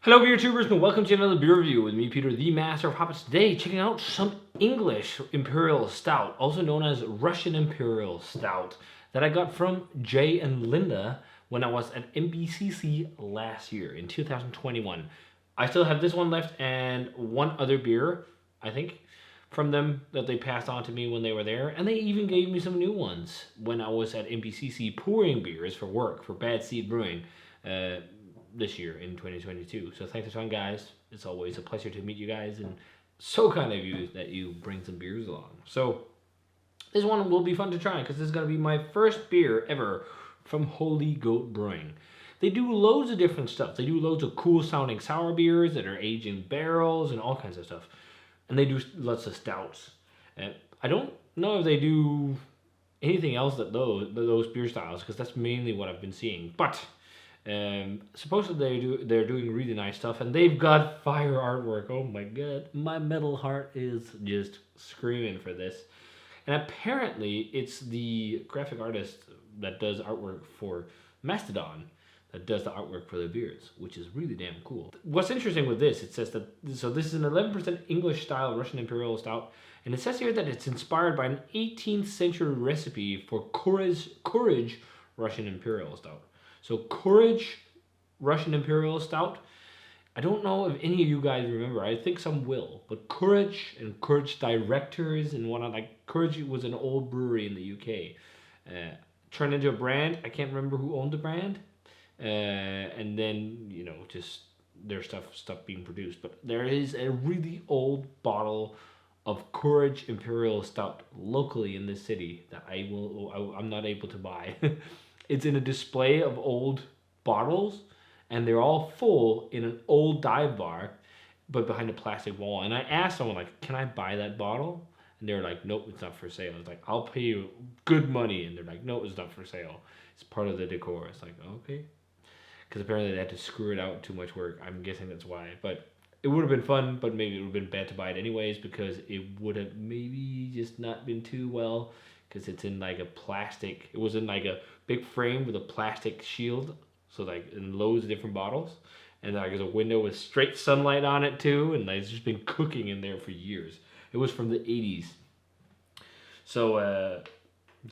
Hello beer tubers and welcome to another beer review with me, Peter, the master of Hoppets. Today, checking out some English Imperial Stout, also known as Russian Imperial Stout, that I got from Jay and Linda when I was at MBCC last year in 2021. I still have this one left and one other beer, I think, from them that they passed on to me when they were there, and they even gave me some new ones when I was at MBCC pouring beers for work for Bad Seed Brewing. This year in 2022. So thanks a ton, guys. It's always a pleasure to meet you guys, and so kind of you that you bring some beers along. So this one will be fun to try because this is going to be my first beer ever from Holy Goat Brewing. They do loads of different stuff. They do loads of cool sounding sour beers that are aged in barrels and all kinds of stuff. And they do lots of stouts. And I don't know if they do anything else that those beer styles, because that's mainly what I've been seeing. But supposedly they're doing really nice stuff, and they've got fire artwork. Oh my god, my metal heart is just screaming for this. And apparently it's the graphic artist that does artwork for Mastodon that does the artwork for the beers, which is really damn cool. What's interesting with this, it says that this is an 11% English style Russian Imperial Stout, and it says here that it's inspired by an 18th century recipe for courage Russian Imperial Stout. So Courage Russian Imperial Stout. I don't know if any of you guys remember. I think some will. But Courage and Courage Directors and whatnot. Like Courage was an old brewery in the UK. Turned into a brand. I can't remember who owned the brand. And then, just their stuff stopped being produced. But there is a really old bottle of Courage Imperial Stout locally in this city that I'm not able to buy. It's in a display of old bottles, and they're all full in an old dive bar, but behind a plastic wall. And I asked someone, like, can I buy that bottle? And they're like, nope, it's not for sale. I was like, I'll pay you good money. And they're like, no, it's not for sale. It's part of the decor. It's like, okay. Because apparently they had to screw it out, too much work. I'm guessing that's why. But it would have been fun, but maybe it would have been bad to buy it anyways, because it would have maybe just not been too well, because it's in like a plastic, it was in like a big frame with a plastic shield, so like in loads of different bottles, and like there's a window with straight sunlight on it too, and like, it's just been cooking in there for years. It was from the 80s. So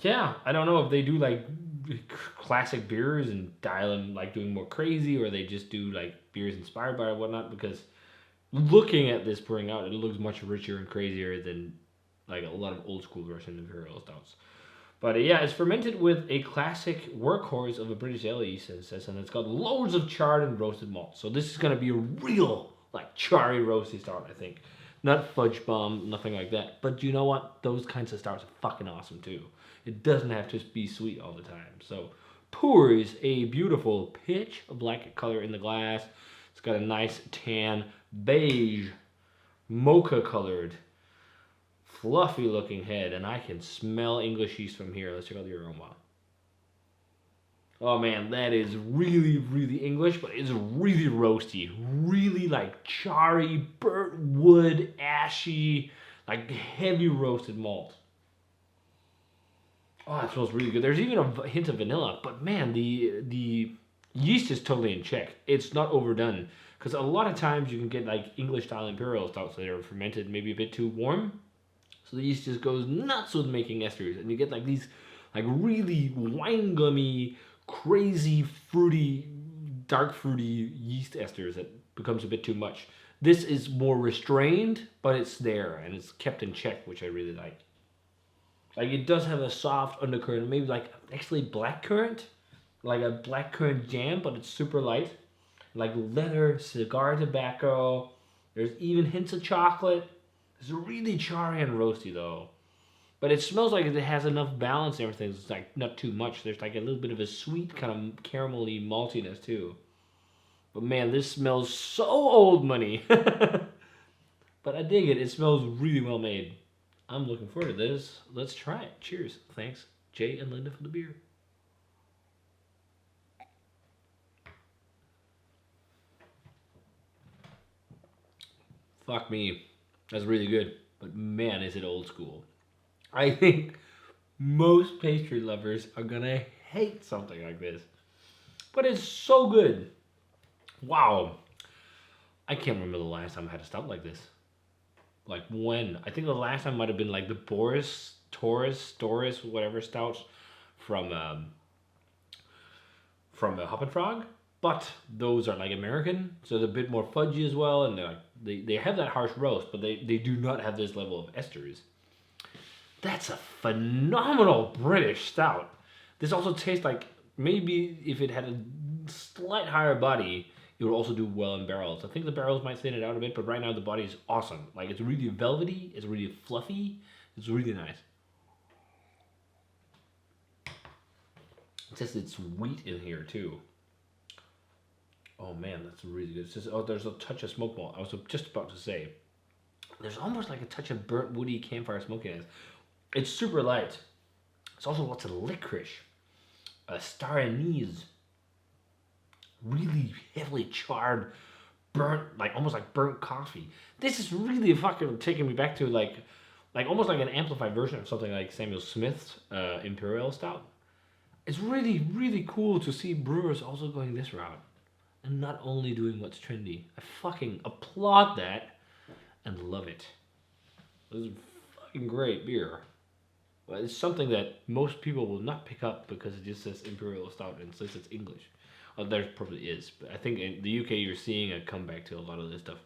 yeah, I don't know if they do like classic beers and dial them like doing more crazy, or they just do like beers inspired by it or whatnot, because looking at this pouring out, it looks much richer and crazier than like a lot of old school Russian Imperial Stouts. But yeah, it's fermented with a classic workhorse of a British ale yeast, it says, and it's got loads of charred and roasted malt. So this is going to be a real, like, charry roasty stout, I think. Not fudge bomb, nothing like that. But you know what? Those kinds of stouts are fucking awesome too. It doesn't have to be sweet all the time. So pours a beautiful pitch black color in the glass. It's got a nice tan beige mocha colored fluffy looking head, and I can smell English yeast from here. Let's check out the aroma. Oh man, that is really, really English, but it's really roasty. Really like charry, burnt wood, ashy, like heavy roasted malt. Oh, it smells really good. There's even a hint of vanilla, but man, the yeast is totally in check. It's not overdone, because a lot of times you can get like English style imperial stouts that are fermented maybe a bit too warm. So the yeast just goes nuts with making esters, and you get like these like really wine gummy, crazy fruity, dark fruity yeast esters that becomes a bit too much. This is more restrained, but it's there and it's kept in check, which I really like. Like it does have a soft undercurrent, maybe like actually blackcurrant, like a blackcurrant jam, but it's super light. Like leather, cigar tobacco. There's even hints of chocolate. It's really charry and roasty though. But it smells like it has enough balance and everything. It's like not too much. There's like a little bit of a sweet kind of caramelly maltiness too. But man, this smells so old money. But I dig it. It smells really well made. I'm looking forward to this. Let's try it. Cheers. Thanks, Jay and Linda, for the beer. Fuck me. That's really good. But man, is it old school. I think most pastry lovers are gonna hate something like this. But it's so good. Wow. I can't remember the last time I had a stout like this. Like when? I think the last time might have been like the Taurus, whatever stouts from the Hoppet Frog. But those are like American, so they're a bit more fudgy as well, and they have that harsh roast, but they do not have this level of esters. That's a phenomenal British stout. This also tastes like maybe if it had a slight higher body, it would also do well in barrels. I think the barrels might thin it out a bit, but right now the body is awesome. Like it's really velvety, it's really fluffy, it's really nice. It's just it's wheat in here too. Oh man, that's really good. It's just, oh, there's a touch of smoke malt. I was just about to say, there's almost like a touch of burnt woody campfire smokiness. It's super light. It's also lots of licorice, star anise, really heavily charred, burnt, like almost like burnt coffee. This is really fucking taking me back to like almost like an amplified version of something like Samuel Smith's Imperial Stout. It's really, really cool to see brewers also going this route and not only doing what's trendy. I fucking applaud that and love it. This is fucking great beer. But it's something that most people will not pick up because it just says Imperial Stout and says it's English. There probably is, but I think in the UK you're seeing a comeback to a lot of this stuff.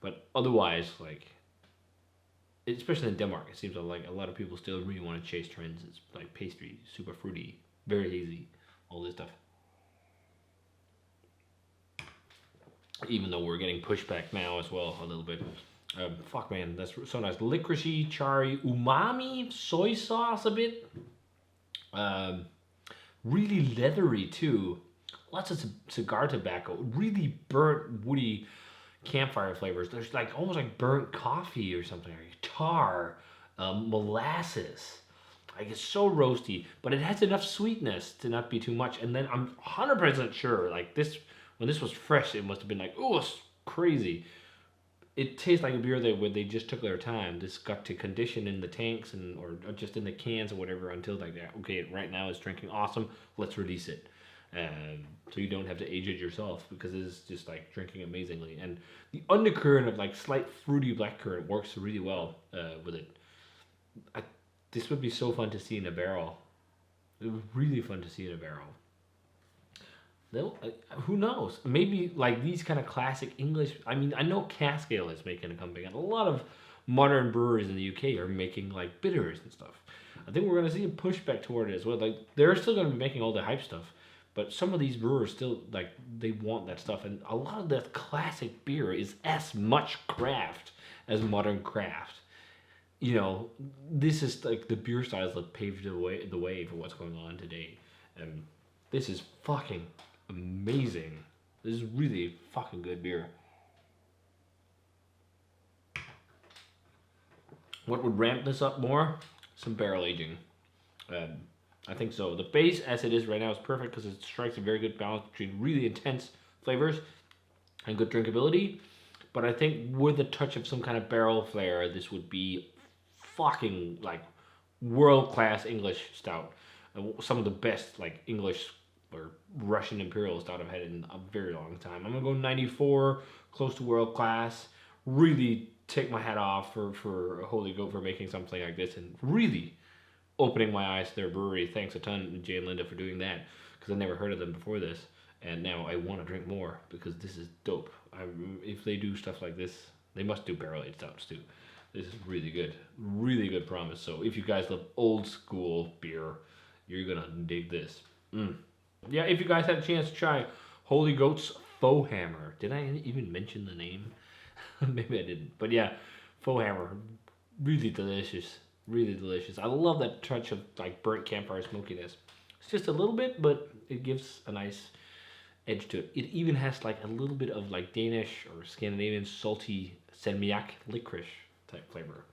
But otherwise, like, especially in Denmark, it seems like a lot of people still really want to chase trends. It's like pastry, super fruity, very hazy, all this stuff. Even though we're getting pushback now as well a little bit. Fuck man, that's so nice. Licoricey, charry, umami, soy sauce a bit. Really leathery too. Lots of cigar tobacco. Really burnt, woody campfire flavors. There's like almost like burnt coffee or something. Or tar, molasses. Like it's so roasty, but it has enough sweetness to not be too much. And then I'm 100% sure, like this, when this was fresh, it must have been like, oh, it's crazy. It tastes like a beer that where they just took their time. This got to condition in the tanks and or just in the cans or whatever until like that. Okay, right now it's drinking awesome. Let's release it, so you don't have to age it yourself because it's just like drinking amazingly. And the undercurrent of like slight fruity blackcurrant works really well with it. This would be so fun to see in a barrel. It would be really fun to see in a barrel. Who knows? Maybe like these kind of classic English. I mean, I know Cask Ale is making a comeback, and a lot of modern breweries in the UK are making like bitters and stuff. I think we're gonna see a pushback toward it as well. Like they're still gonna be making all the hype stuff, but some of these brewers still like they want that stuff, and a lot of that classic beer is as much craft as modern craft. You know, this is like the beer styles that paved the way for what's going on today, and this is fucking amazing. This is really fucking good beer. What would ramp this up more? Some barrel aging. I think so. The base as it is right now is perfect because it strikes a very good balance between really intense flavors and good drinkability. But I think with a touch of some kind of barrel flair, this would be fucking like world-class English stout. Some of the best like English or Russian Imperial Stout I've had in a very long time. I'm gonna go 94, close to world class. Really take my hat off for Holy Goat for making something like this and really opening my eyes to their brewery. Thanks a ton, Jay and Linda, for doing that because I never heard of them before this, and now I want to drink more because this is dope. If they do stuff like this, they must do barrel aged stouts too. This is really good promise. So if you guys love old school beer, you're gonna dig this. Yeah, if you guys had a chance to try Holy Goat's Foehammer. Did I even mention the name? Maybe I didn't. But yeah, Foehammer. Really delicious. Really delicious. I love that touch of like burnt campfire smokiness. It's just a little bit, but it gives a nice edge to it. It even has like a little bit of like Danish or Scandinavian salty salmiak licorice type flavor.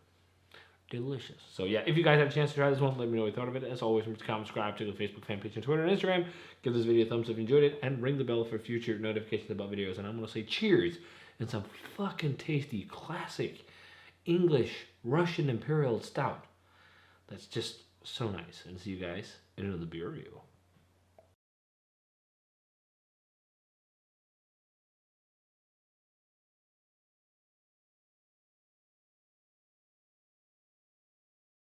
Delicious. So yeah, if you guys have a chance to try this one, let me know what you thought of it. As always, remember to comment, subscribe to the Facebook fan page and Twitter and Instagram. Give this video a thumbs up if you enjoyed it, and ring the bell for future notifications about videos. And I'm going to say cheers and some fucking tasty, classic English Russian Imperial Stout. That's just so nice. And see you guys in another beer review.